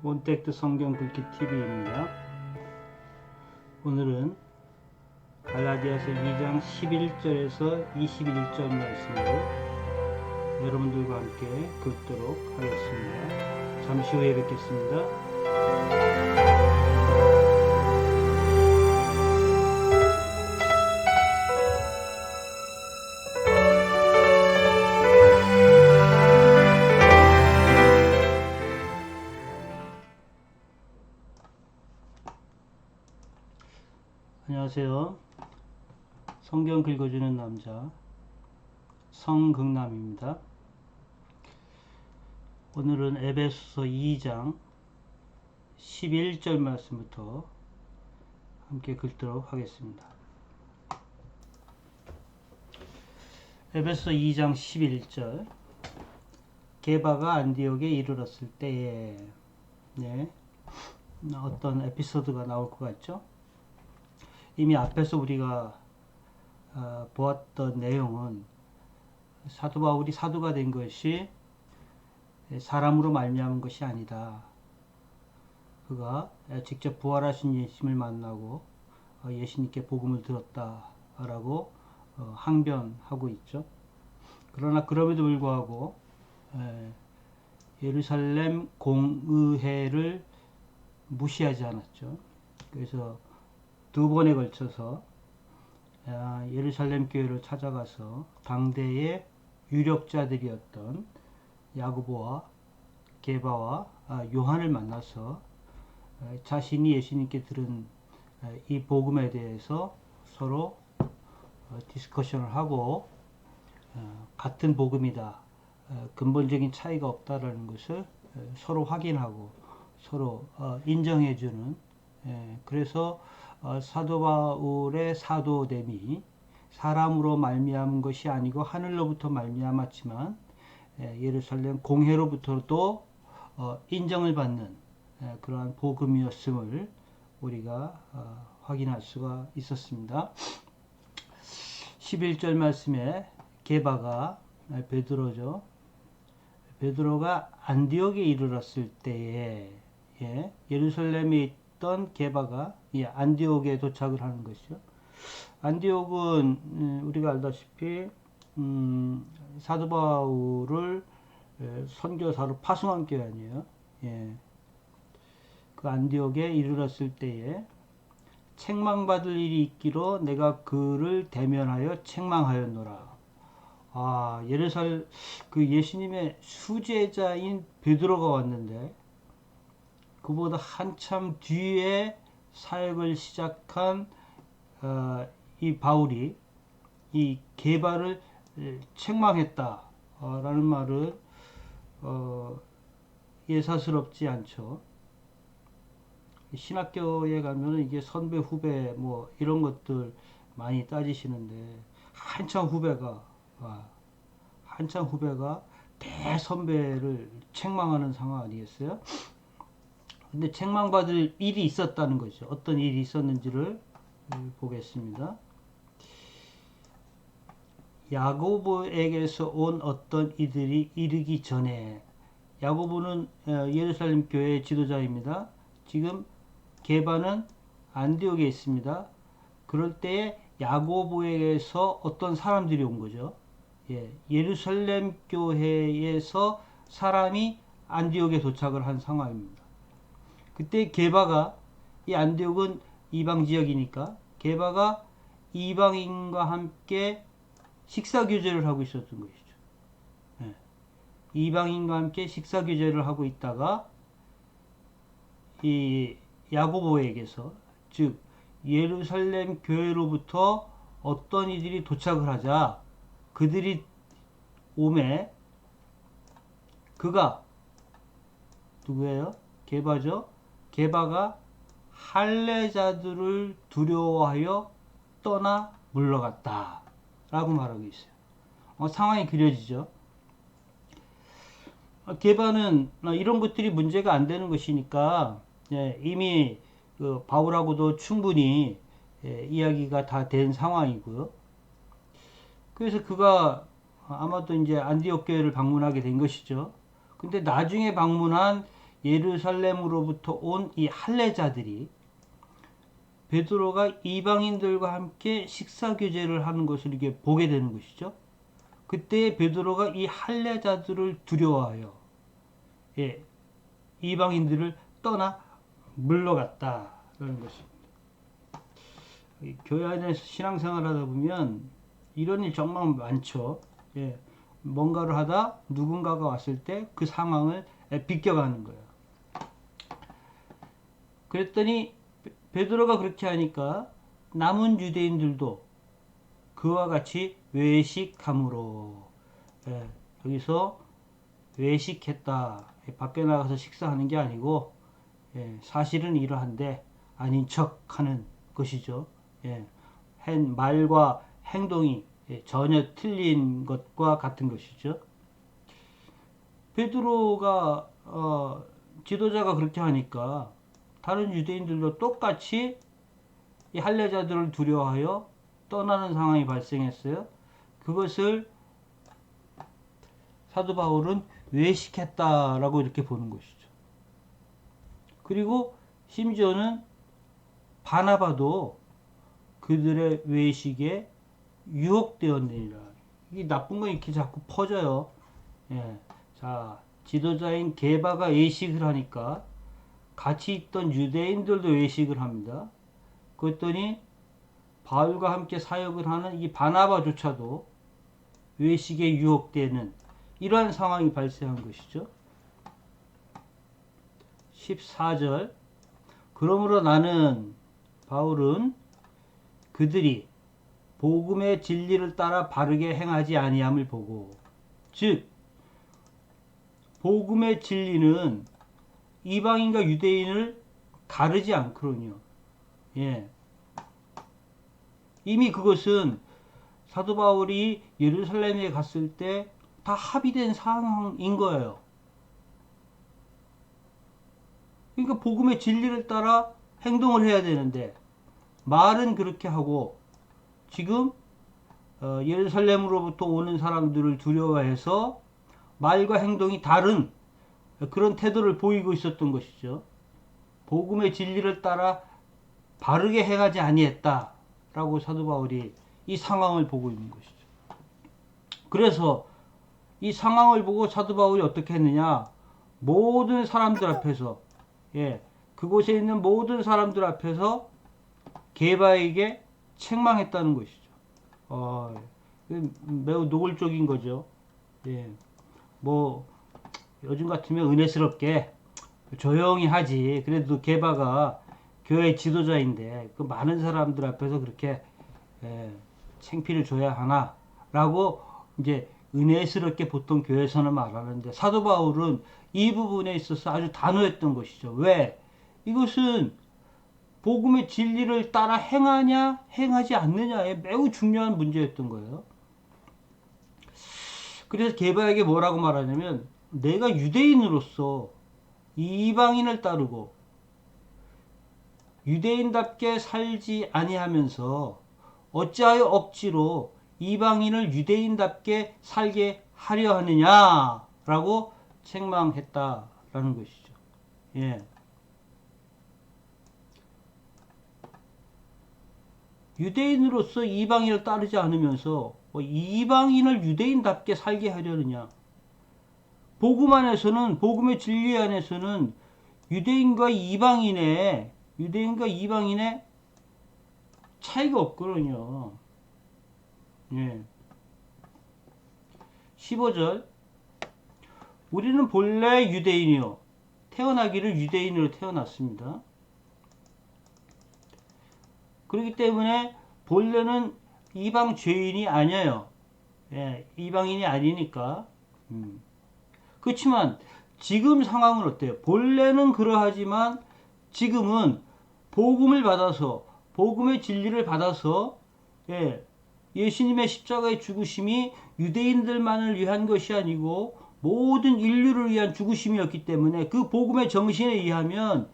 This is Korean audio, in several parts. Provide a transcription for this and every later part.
몬텍트 성경 긁기 TV입니다. 오늘은 갈라디아서 2장 11절에서 21절 말씀을 여러분들과 함께 긁도록 하겠습니다. 잠시 후에 뵙겠습니다. 안녕하세요. 성경 긁어주는 남자 성극남입니다. 오늘은 에베소서 2장 11절 말씀부터 함께 긁도록 하겠습니다. 에베소서 2장 11절 게바가 안디옥에 이르렀을 때에 어떤 에피소드가 나올 것 같죠? 이미 앞에서 우리가 보았던 내용은 사도 바울이 사도가 된 것이 사람으로 말미암은 것이 아니다. 그가 직접 부활하신 예수님을 만나고 예수님께 복음을 들었다라고 항변하고 있죠. 그러나 그럼에도 불구하고 예루살렘 공의회를 무시하지 않았죠. 그래서 두 번에 걸쳐서 예루살렘 교회를 찾아가서 당대의 유력자들이었던 야고보와 게바와 요한을 만나서 자신이 예수님께 들은 이 복음에 대해서 서로 디스커션을 하고 같은 복음이다, 근본적인 차이가 없다라는 것을 서로 확인하고 서로 인정해주는, 그래서 사도 바울의 사도됨이 사람으로 말미암은 것이 아니고 하늘로부터 말미암았지만 예루살렘 공회로부터도 인정을 받는 그러한 복음이었음을 우리가 확인할 수가 있었습니다. 11절 말씀에 게바가 베드로죠. 베드로가 안디옥에 이르렀을 때에 예루살렘에 있던 게바가 안디옥에 도착을 하는 것이죠. 안디옥은 우리가 알다시피 사도 바울을 선교사로 파송한 교회 아니에요. 그 안디옥에 이르렀을 때에 책망받을 일이 있기로 내가 그를 대면하여 책망하였노라. 예루살렘 그 예수님의 수제자인 베드로가 왔는데 그보다 한참 뒤에 사역을 시작한 이 바울이 이 게바를 책망했다라는 말은 예사스럽지 않죠. 신학교에 가면 이게 선배 후배 뭐 이런 것들 많이 따지시는데 한참 후배가 대선배를 책망하는 상황 아니겠어요? 근데 책망받을 일이 있었다는 거죠. 어떤 일이 있었는지를 보겠습니다. 야고보에게서 온 어떤 이들이 이르기 전에, 야고보는 예루살렘 교회의 지도자입니다. 지금 게바는 안디옥에 있습니다. 그럴 때에 야고보에게서 어떤 사람들이 온 거죠. 예루살렘 교회에서 사람이 안디옥에 도착을 한 상황입니다. 그때 게바가, 이 안디옥은 이방 지역이니까 게바가 이방인과 함께 식사 교제를 하고 있었던 것이죠. 이방인과 함께 식사 교제를 하고 있다가 이 야고보에게서, 즉 예루살렘 교회로부터 어떤 이들이 도착을 하자 그들이 오매 그가 누구예요? 게바죠. 게바가 할례자들을 두려워하여 떠나 물러갔다 라고 말하고 있어요. 상황이 그려지죠. 게바는 이런 것들이 문제가 안 되는 것이니까 이미 그 바울하고도 충분히 이야기가 다 된 상황이고요. 그래서 그가 아마도 이제 안디옥 교회를 방문하게 된 것이죠. 근데 나중에 방문한 예루살렘으로부터 온 이 할례자들이 베드로가 이방인들과 함께 식사 교제를 하는 것을 이게 보게 되는 것이죠. 그때 베드로가 이 할례자들을 두려워하여 예, 이방인들을 떠나 물러갔다라는 것입니다. 교회 안에서 신앙생활 하다 보면 이런 일 정말 많죠. 예, 뭔가를 하다 누군가가 왔을 때 그 상황을 비껴가는 거예요. 그랬더니 베드로가 그렇게 하니까 남은 유대인들도 그와 같이 외식함으로 예, 여기서 외식했다. 밖에 나가서 식사하는 게 아니고 예, 사실은 이러한데 아닌 척하는 것이죠. 예, 말과 행동이 예, 전혀 틀린 것과 같은 것이죠. 베드로가 지도자가 그렇게 하니까 다른 유대인들도 똑같이 이 할례자들을 두려워하여 떠나는 상황이 발생했어요. 그것을 사도 바울은 외식했다라고 이렇게 보는 것이죠. 그리고 심지어는 바나바도 그들의 외식에 유혹되었느니라. 이 나쁜 건 이렇게 자꾸 퍼져요. 예. 자, 지도자인 게바가 외식을 하니까 같이 있던 유대인들도 외식을 합니다. 그랬더니 바울과 함께 사역을 하는 이 바나바조차도 외식에 유혹되는 이러한 상황이 발생한 것이죠. 14절 그러므로 나는 바울은 그들이 복음의 진리를 따라 바르게 행하지 아니함을 보고 즉 복음의 진리는 이방인과 유대인을 가르지 않거든요. 예. 이미 그것은 사도 바울이 예루살렘에 갔을 때 다 합의된 상황인 거예요. 그러니까 복음의 진리를 따라 행동을 해야 되는데 말은 그렇게 하고 지금 예루살렘으로부터 오는 사람들을 두려워해서 말과 행동이 다른 그런 태도를 보이고 있었던 것이죠. 복음의 진리를 따라 바르게 행하지 아니했다라고 사도 바울이 이 상황을 보고 있는 것이죠. 그래서 이 상황을 보고 사도 바울이 어떻게 했느냐? 모든 사람들 앞에서 그곳에 있는 모든 사람들 앞에서 게바에게 책망했다는 것이죠. 매우 노골적인 거죠. 예. 뭐 요즘 같으면 은혜스럽게 조용히 하지. 그래도 게바가 교회 지도자인데 그 많은 사람들 앞에서 그렇게 창피를 줘야 하나? 라고 이제 은혜스럽게 보통 교회에서는 말하는데 사도 바울은 이 부분에 있어서 아주 단호했던 것이죠. 왜? 이것은 복음의 진리를 따라 행하냐, 행하지 않느냐에 매우 중요한 문제였던 거예요. 그래서 게바에게 뭐라고 말하냐면 내가 유대인으로서 이방인을 따르고 유대인답게 살지 아니하면서 어찌하여 억지로 이방인을 유대인답게 살게 하려 하느냐라고 책망했다라는 것이죠. 예. 유대인으로서 이방인을 따르지 않으면서 이방인을 유대인답게 살게 하려느냐. 복음 안에서는 복음의 진리 안에서는 유대인과 이방인의 차이가 없거든요. 예. 15절 우리는 본래 유대인이요 태어나기를 유대인으로 태어났습니다. 그렇기 때문에 본래는 이방 죄인이 아니에요. 예, 이방인이 아니니까. 그렇지만 지금 상황은 어때요? 본래는 그러하지만 지금은 복음을 받아서 복음의 진리를 받아서 예수님의 십자가의 죽으심이 유대인들만을 위한 것이 아니고 모든 인류를 위한 죽으심이었기 때문에 그 복음의 정신에 의하면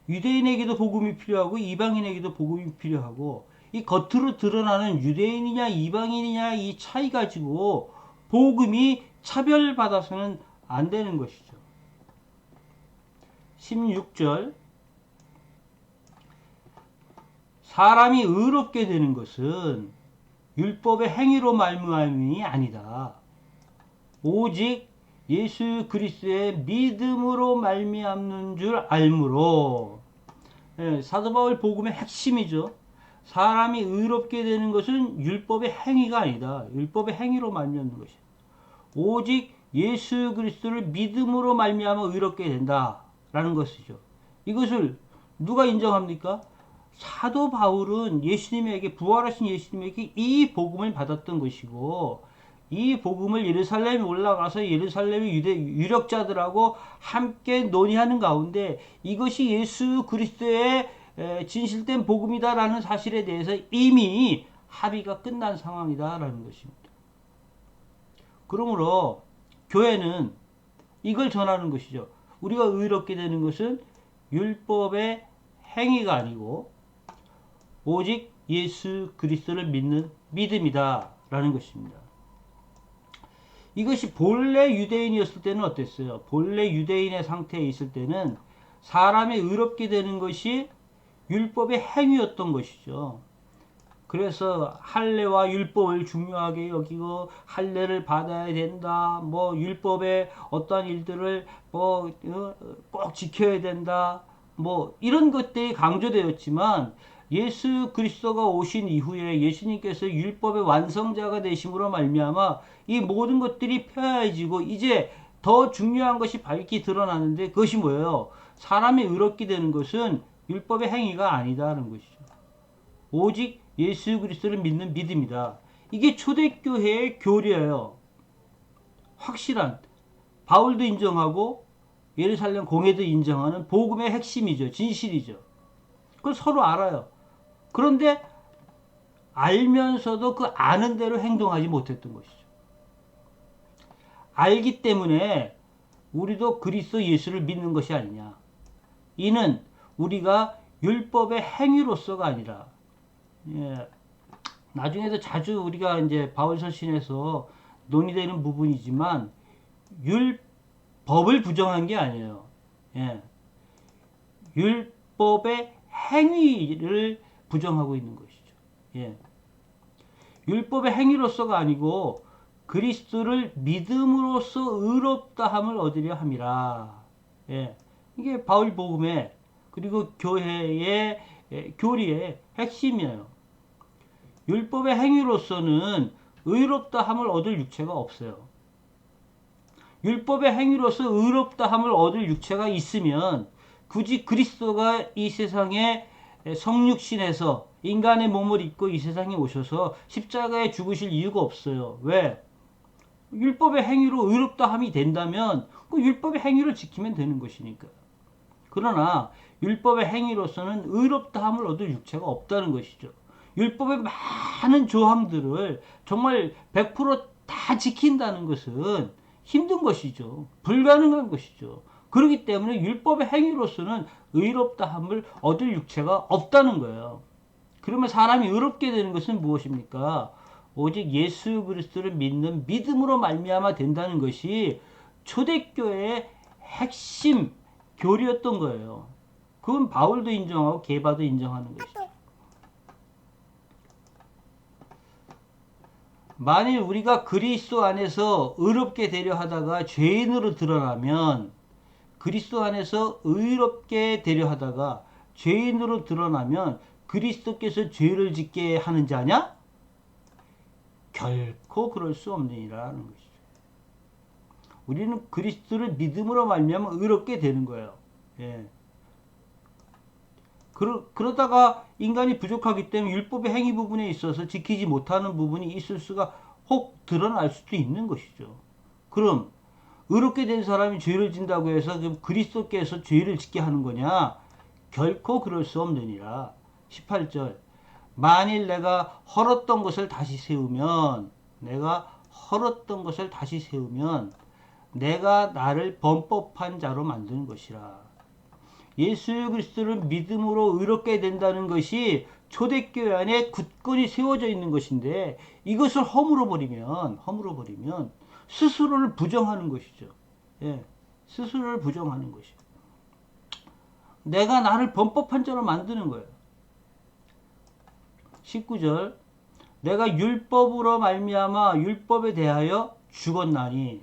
유대인에게도 복음이 필요하고 이방인에게도 복음이 필요하고 이 겉으로 드러나는 유대인이냐 이방인이냐 이 차이 가지고 복음이 차별받아서는 안 되는 것이죠. 16절 사람이 의롭게 되는 것은 율법의 행위로 말미암음이 아니다. 오직 예수 그리스도의 믿음으로 말미암는 줄 알므로. 사도 바울 복음의 핵심이죠. 사람이 의롭게 되는 것은 율법의 행위가 아니다. 율법의 행위로 말미암는 것이다. 오직 예수 그리스도를 믿음으로 말미암아 의롭게 된다라는 것이죠. 이것을 누가 인정합니까? 사도 바울은 예수님에게 부활하신 예수님에게 이 복음을 받았던 것이고 이 복음을 예루살렘에 올라가서 예루살렘의 유력자들하고 함께 논의하는 가운데 이것이 예수 그리스도의 진실된 복음이다라는 사실에 대해서 이미 합의가 끝난 상황이다라는 것입니다. 그러므로 교회는 이걸 전하는 것이죠. 우리가 의롭게 되는 것은 율법의 행위가 아니고 오직 예수 그리스도를 믿는 믿음이다 라는 것입니다. 이것이 본래 유대인이었을 때는 어땠어요? 본래 유대인의 상태에 있을 때는 사람이 의롭게 되는 것이 율법의 행위였던 것이죠. 그래서 할례와 율법을 중요하게 여기고 할례를 받아야 된다. 뭐 율법의 어떠한 일들을 꼭 지켜야 된다. 뭐 이런 것들이 강조되었지만 예수 그리스도가 오신 이후에 예수님께서 율법의 완성자가 되심으로 말미암아 이 모든 것들이 폐하해지고 이제 더 중요한 것이 밝히 드러나는데 그것이 뭐예요? 사람이 의롭게 되는 것은 율법의 행위가 아니다는 것이죠. 오직 예수 그리스도를 믿는 믿음이다. 이게 초대교회의 교리예요. 확실한 바울도 인정하고 예루살렘 공회도 인정하는 복음의 핵심이죠. 진실이죠. 그걸 서로 알아요. 그런데 알면서도 그 아는 대로 행동하지 못했던 것이죠. 알기 때문에 우리도 그리스도 예수를 믿는 것이 아니냐. 이는 우리가 율법의 행위로서가 아니라 나중에도 자주 우리가 이제 바울 서신에서 논의되는 부분이지만 율법을 부정한 게 아니에요. 율법의 행위를 부정하고 있는 것이죠. 율법의 행위로서가 아니고 그리스도를 믿음으로써 의롭다함을 얻으려 함이라. 이게 바울 복음의 그리고 교회의 교리의 핵심이에요. 율법의 행위로서는 의롭다함을 얻을 육체가 없어요. 율법의 행위로서 의롭다함을 얻을 육체가 있으면 굳이 그리스도가 이 세상에 성육신에서 인간의 몸을 입고 이 세상에 오셔서 십자가에 죽으실 이유가 없어요. 왜? 율법의 행위로 의롭다함이 된다면 그 율법의 행위를 지키면 되는 것이니까. 그러나 율법의 행위로서는 의롭다함을 얻을 육체가 없다는 것이죠. 율법의 많은 조항들을 정말 100%다 지킨다는 것은 힘든 것이죠. 불가능한 것이죠. 그렇기 때문에 율법의 행위로서는 의롭다함을 얻을 육체가 없다는 거예요. 그러면 사람이 의롭게 되는 것은 무엇입니까? 오직 예수 그리스도를 믿는 믿음으로 말미암아 된다는 것이 초대교회의 핵심 교리였던 거예요. 그건 바울도 인정하고 게바도 인정하는 것이죠. 만일 우리가 그리스도 안에서 의롭게 되려 하다가 죄인으로 드러나면 그리스도 안에서 의롭게 되려 하다가 죄인으로 드러나면 그리스도께서 죄를 짓게 하는 자냐? 결코 그럴 수 없느니라는 것이죠. 우리는 그리스도를 믿음으로 말미암아 의롭게 되는 거예요. 그러다가 인간이 부족하기 때문에 율법의 행위 부분에 있어서 지키지 못하는 부분이 있을 수가 혹 드러날 수도 있는 것이죠. 그럼 의롭게 된 사람이 죄를 진다고 해서 그리스도께서 죄를 짓게 하는 거냐? 결코 그럴 수 없느니라. 18절 만일 내가 헐었던 것을 다시 세우면 내가 나를 범법한 자로 만드는 것이라. 예수 그리스도를 믿음으로 의롭게 된다는 것이 초대교회 안에 굳건히 세워져 있는 것인데 이것을 허물어 버리면 스스로를 부정하는 것이죠. 스스로를 부정하는 것이죠. 내가 나를 범법한 자로 만드는 거예요. 19절 내가 율법으로 말미암아 율법에 대하여 죽었나니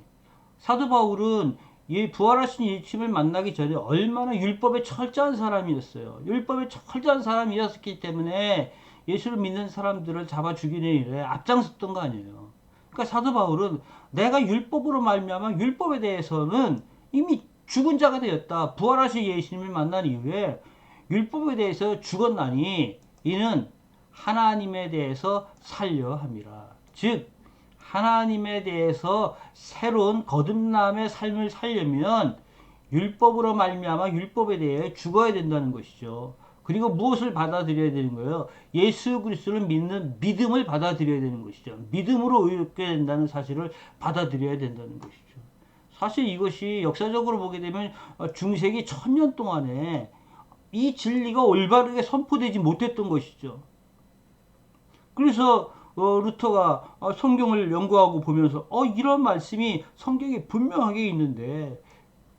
사도 바울은 이 부활하신 예수님을 만나기 전에 얼마나 율법에 철저한 사람이었어요. 율법에 철저한 사람이었기 때문에 예수를 믿는 사람들을 잡아 죽이는 일에 앞장섰던 거 아니에요. 그러니까 사도 바울은 내가 율법으로 말미암아 율법에 대해서는 이미 죽은 자가 되었다. 부활하신 예수님을 만난 이후에 율법에 대해서 죽었나니 이는 하나님에 대해서 살려 함이라. 즉 하나님에 대해서 새로운 거듭남의 삶을 살려면 율법으로 말미암아 율법에 대해 죽어야 된다는 것이죠. 그리고 무엇을 받아들여야 되는 거예요? 예수 그리스도를 믿는 믿음을 받아들여야 되는 것이죠. 믿음으로 의롭게 된다는 사실을 받아들여야 된다는 것이죠. 사실 이것이 역사적으로 보게 되면 중세기 1000년 동안에 이 진리가 올바르게 선포되지 못했던 것이죠. 그래서 루터가 성경을 연구하고 보면서 이런 말씀이 성경에 분명하게 있는데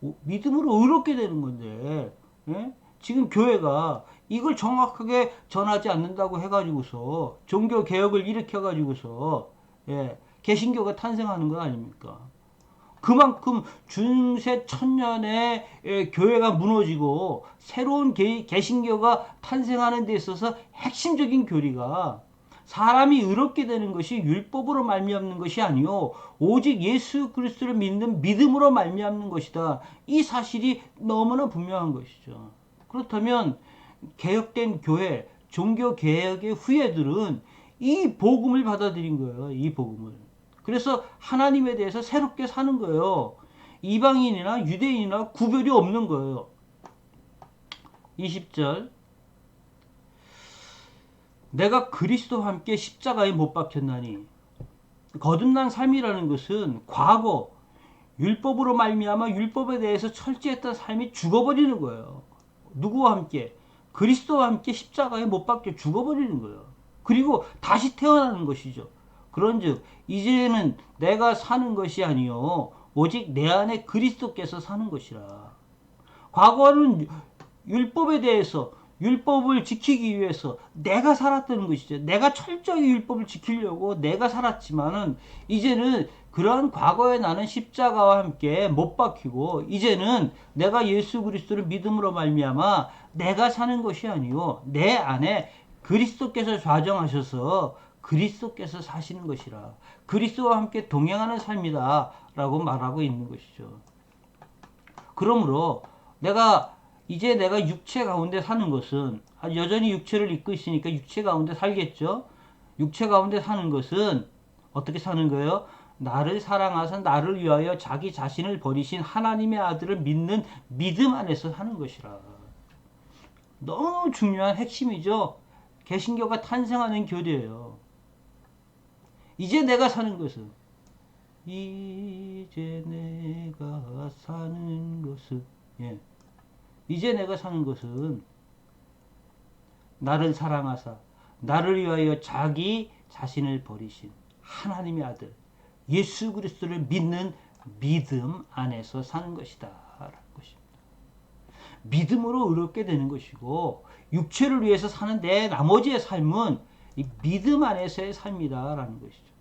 믿음으로 의롭게 되는 건데 예? 지금 교회가 이걸 정확하게 전하지 않는다고 해가지고서 종교 개혁을 일으켜가지고서 예, 개신교가 탄생하는 거 아닙니까? 그만큼 중세 천년에 교회가 무너지고 새로운 개신교가 탄생하는 데 있어서 핵심적인 교리가 사람이 의롭게 되는 것이 율법으로 말미암는 것이 아니요 오직 예수 그리스도를 믿는 믿음으로 말미암는 것이다. 이 사실이 너무나 분명한 것이죠. 그렇다면 개혁된 교회, 종교 개혁의 후예들은 이 복음을 받아들인 거예요. 이 복음을. 그래서 하나님에 대해서 새롭게 사는 거예요. 이방인이나 유대인이나 구별이 없는 거예요. 20절 내가 그리스도와 함께 십자가에 못 박혔나니 거듭난 삶이라는 것은 과거 율법으로 말미암아 율법에 대해서 철저했던 삶이 죽어버리는 거예요. 누구와 함께? 그리스도와 함께 십자가에 못 박혀 죽어버리는 거예요. 그리고 다시 태어나는 것이죠. 그런즉 이제는 내가 사는 것이 아니요 오직 내 안에 그리스도께서 사는 것이라. 과거는 율법에 대해서 율법을 지키기 위해서 내가 살았다는 것이죠. 내가 철저히 율법을 지키려고 내가 살았지만은 이제는 그러한 과거에 나는 십자가와 함께 못 박히고 이제는 내가 예수 그리스도를 믿음으로 말미암아 내가 사는 것이 아니요 내 안에 그리스도께서 좌정하셔서 그리스도께서 사시는 것이라. 그리스도와 함께 동행하는 삶이다 라고 말하고 있는 것이죠. 그러므로 이제 내가 육체 가운데 사는 것은 여전히 육체를 입고 있으니까 육체 가운데 살겠죠. 육체 가운데 사는 것은 어떻게 사는 거예요? 나를 사랑하사 나를 위하여 자기 자신을 버리신 하나님의 아들을 믿는 믿음 안에서 사는 것이라. 너무 중요한 핵심이죠. 개신교가 탄생하는 교리예요. 이제 내가 사는 것은 이제 내가 사는 것은 이제 내가 사는 것은 나를 사랑하사 나를 위하여 자기 자신을 버리신 하나님의 아들 예수 그리스도를 믿는 믿음 안에서 사는 것이다 라는 것입니다. 믿음으로 의롭게 되는 것이고 육체를 위해서 사는 내 나머지의 삶은 이 믿음 안에서의 삶이다 라는 것이죠.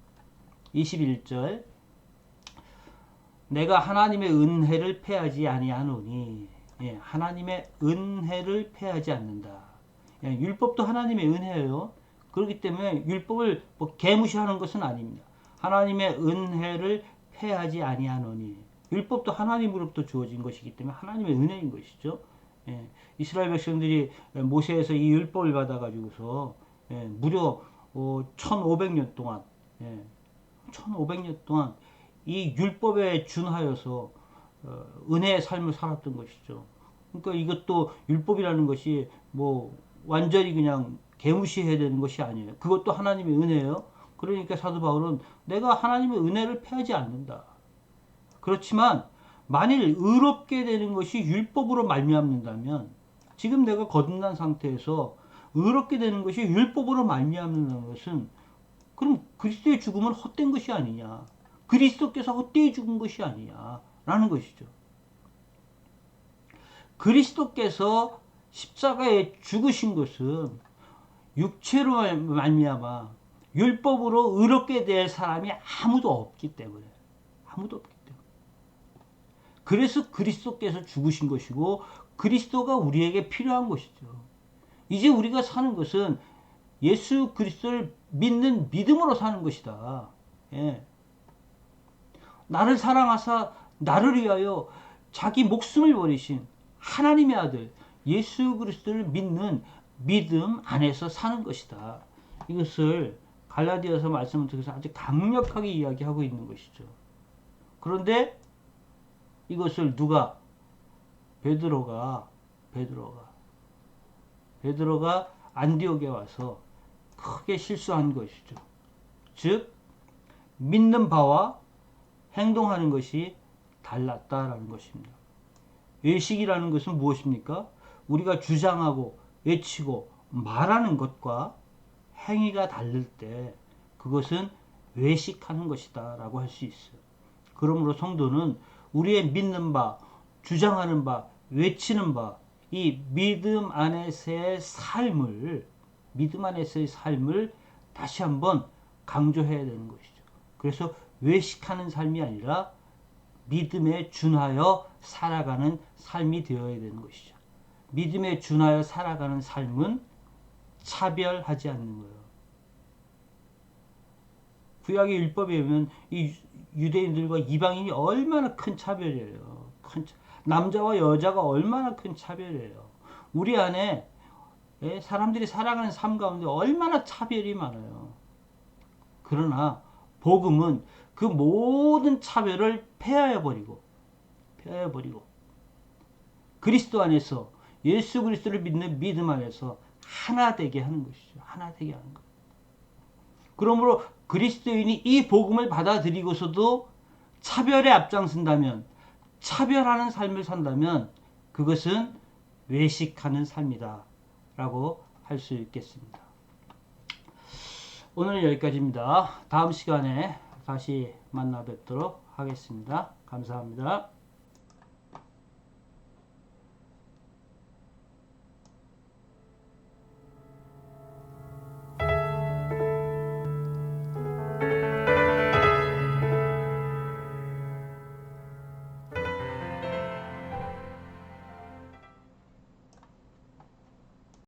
21절 내가 하나님의 은혜를 패하지 아니하노니 하나님의 은혜를 패하지 않는다. 율법도 하나님의 은혜예요. 그렇기 때문에 율법을 개무시하는 것은 아닙니다. 하나님의 은혜를 패하지 아니하노니 율법도 하나님으로부터 주어진 것이기 때문에 하나님의 은혜인 것이죠. 이스라엘 백성들이 모세에서 이 율법을 받아가지고서 무려 1500년 동안 1500년 동안 이 율법에 준하여서 은혜의 삶을 살았던 것이죠. 그러니까 이것도 율법이라는 것이 완전히 그냥 개무시해야 되는 것이 아니에요. 그것도 하나님의 은혜예요. 그러니까 사도 바울은 내가 하나님의 은혜를 패하지 않는다. 그렇지만 만일 의롭게 되는 것이 율법으로 말미암는다면 지금 내가 거듭난 상태에서 의롭게 되는 것이 율법으로 말미암는다는 것은 그럼 그리스도의 죽음은 헛된 것이 아니냐. 그리스도께서 헛되이 죽은 것이 아니냐 라는 것이죠. 그리스도께서 십자가에 죽으신 것은 육체로 말미암아 율법으로 의롭게 될 사람이 아무도 없기 때문에 그래서 그리스도께서 죽으신 것이고 그리스도가 우리에게 필요한 것이죠. 이제 우리가 사는 것은 예수 그리스도를 믿는 믿음으로 사는 것이다. 예. 나를 사랑하사 나를 위하여 자기 목숨을 버리신 하나님의 아들 예수 그리스도를 믿는 믿음 안에서 사는 것이다. 이것을 갈라디아서 말씀을 통해서 아주 강력하게 이야기하고 있는 것이죠. 그런데 이것을 누가 베드로가 안디옥에 와서 크게 실수한 것이죠. 즉 믿는 바와 행동하는 것이 달랐다라는 것입니다. 외식이라는 것은 무엇입니까? 우리가 주장하고 외치고 말하는 것과 행위가 다를 때 그것은 외식하는 것이다 라고 할 수 있어요. 그러므로 성도는 우리의 믿는 바, 주장하는 바, 외치는 바, 이 믿음 안에서의 삶을 다시 한번 강조해야 되는 것이죠. 그래서 외식하는 삶이 아니라 믿음에 준하여 살아가는 삶이 되어야 되는 것이죠. 믿음에 준하여 살아가는 삶은 차별하지 않는 거예요. 구약의 율법에 보면 이 유대인들과 이방인이 얼마나 큰 차별이에요. 남자와 여자가 얼마나 큰 차별이에요. 우리 안에 사람들이 살아가는 삶 가운데 얼마나 차별이 많아요. 그러나 복음은 그 모든 차별을 폐하여버리고 그리스도 안에서 예수 그리스도를 믿는 믿음 안에서 하나 되게 하는 것이죠. 하나 되게 하는 것. 그러므로 그리스도인이 이 복음을 받아들이고서도 차별에 앞장선다면, 차별하는 삶을 산다면 그것은 외식하는 삶이다 라고 할 수 있겠습니다. 오늘은 여기까지입니다. 다음 시간에 다시 만나 뵙도록 하겠습니다. 감사합니다.